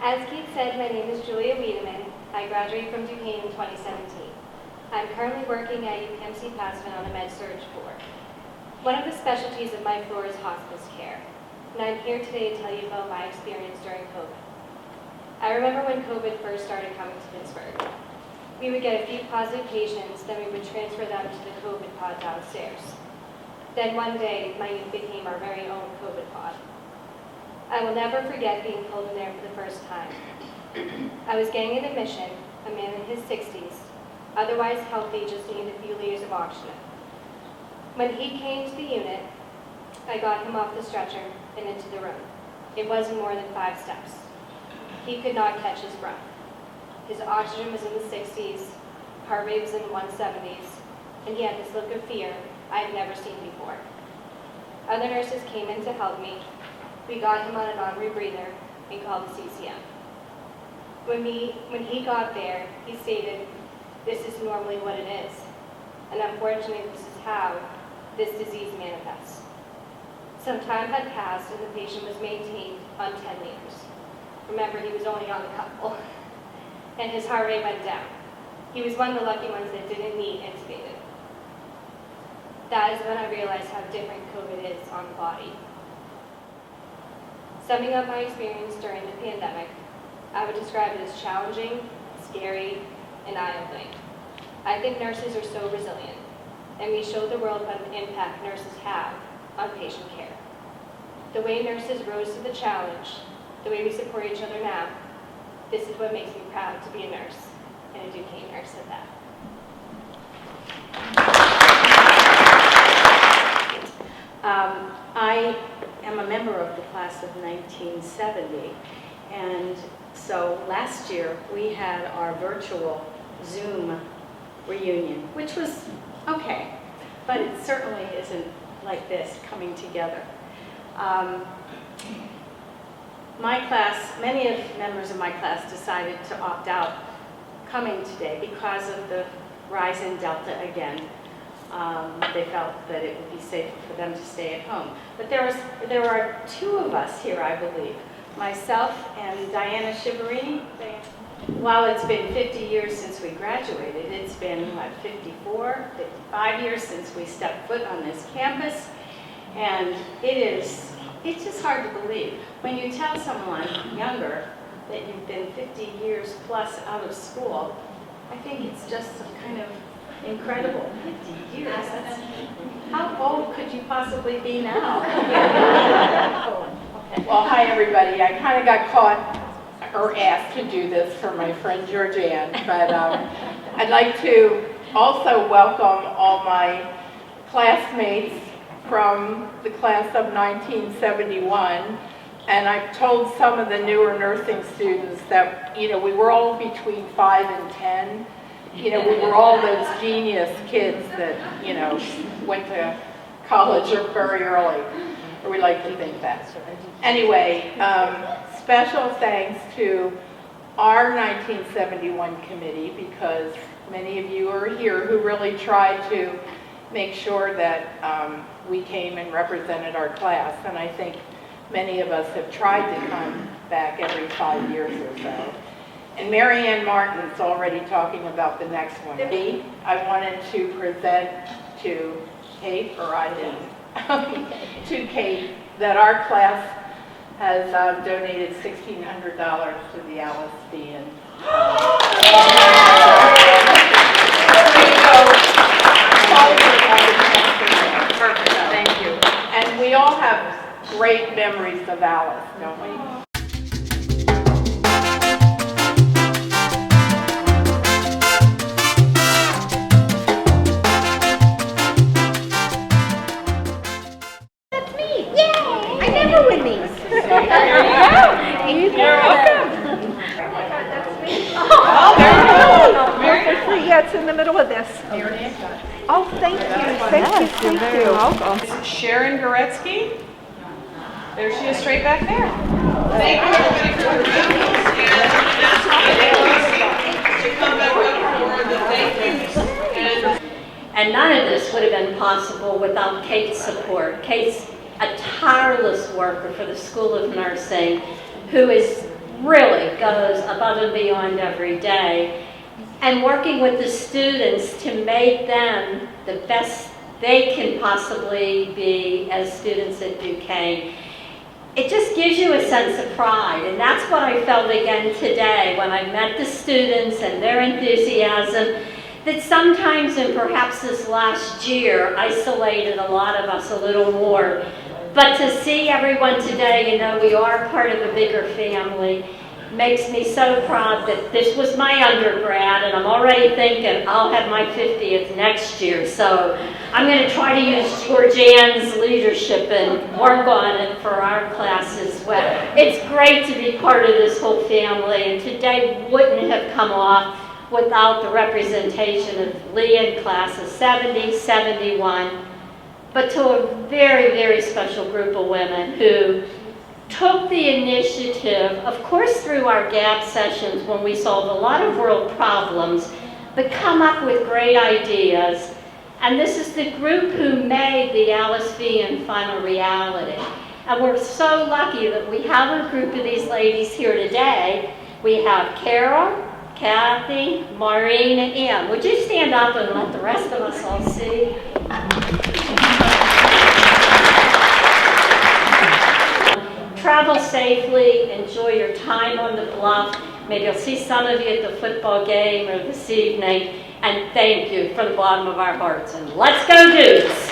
As Keith said, my name is Julia Wiedemann. I graduated from Duquesne in 2017. I'm currently working at UPMC Passman on the med-surg floor. One of the specialties of my floor is hospice care, and I'm here today to tell you about my experience during COVID. I remember when COVID first started coming to Pittsburgh. We would get a few positive patients, then we would transfer them to the COVID pod downstairs. Then one day, my unit became our very own COVID pod. I will never forget being pulled in there for the first time. I was getting an admission, a man in his 60s, otherwise healthy, just needed a few liters of oxygen. When he came to the unit, I got him off the stretcher and into the room. It wasn't more than 5 steps. He could not catch his breath. His oxygen was in the 60s, heart rate was in the 170s, and he had this look of fear I had never seen before. Other nurses came in to help me. We got him on a non-rebreather and called the CCM. When he got there, he stated, "This is normally what it is, and unfortunately this is how this disease manifests." Some time had passed and the patient was maintained on 10 liters. Remember, he was only on a couple, and his heart rate went down. He was one of the lucky ones that didn't need intubated. That is when I realized how different COVID is on the body. Summing up my experience during the pandemic, I would describe it as challenging, scary, and eye-opening. I think nurses are so resilient, and we showed the world what an impact nurses have on patient care. The way nurses rose to the challenge, the way we support each other now, this is what makes me proud to be a nurse, and a Duquesne nurse at that. I am a member of the class of 1970, and so last year we had our virtual Zoom reunion, which was okay, but it certainly isn't like this coming together. My class, many of members of my class decided to opt out coming today because of the rise in Delta again. They felt that it would be safer for them to stay at home. But there are 2 of us here, I believe, myself and Diana Shiverini. While it's been 50 years since we graduated, it's been, 54, 55 years since we stepped foot on this campus, and it's just hard to believe. When you tell someone younger that you've been 50 years plus out of school, I think it's just kind of incredible. 50 years. How old could you possibly be now? Well, hi everybody. I kind of got caught or asked to do this for my friend Georgianne, but I'd like to also welcome all my classmates from the class of 1971. And I've told some of the newer nursing students that, we were all between 5 and 10. We were all those genius kids that, went to college very early, or we like to think that. Anyway, special thanks to our 1971 committee, because many of you are here who really tried to make sure that we came and represented our class, and I think many of us have tried to come back every 5 years or so. And Mary Ann Martin's already talking about the next one. I wanted to present to Kate, or I didn't, to Kate, that our class has donated $1,600 to the LSD. And perfect, thank you. And we all have great memories of Alice, don't we? Yeah, it's in the middle of this. Oh, thank you. Thank you. Welcome. Sharon Goretsky. There she is, straight back there. Thank you everybody for to come back up for the thank yous. And none of this would have been possible without Kate's support. Kate's a tireless worker for the School of Nursing, who is really goes above and beyond every day, and working with the students to make them the best they can possibly be as students at Duquesne. It just gives you a sense of pride, and that's what I felt again today when I met the students and their enthusiasm that sometimes, and perhaps this last year, isolated a lot of us a little more. But to see everyone today, you know, we are part of a bigger family, makes me so proud that this was my undergrad, and I'm already thinking I'll have my 50th next year. So I'm going to try to use Georgianne's leadership and work on it for our class as well. It's great to be part of this whole family, and today wouldn't have come off without the representation of Lee in classes 70, 71, but to a very, very special group of women who took the initiative, of course through our gap sessions when we solved a lot of world problems, but come up with great ideas. And this is the group who made the Alice V final reality. And we're so lucky that we have a group of these ladies here today. We have Carol, Kathy, Maureen, and Ann. Would you stand up and let the rest of us all see? Travel safely, enjoy your time on the bluff. Maybe I'll see some of you at the football game or this evening. And thank you from the bottom of our hearts. And let's go Dukes!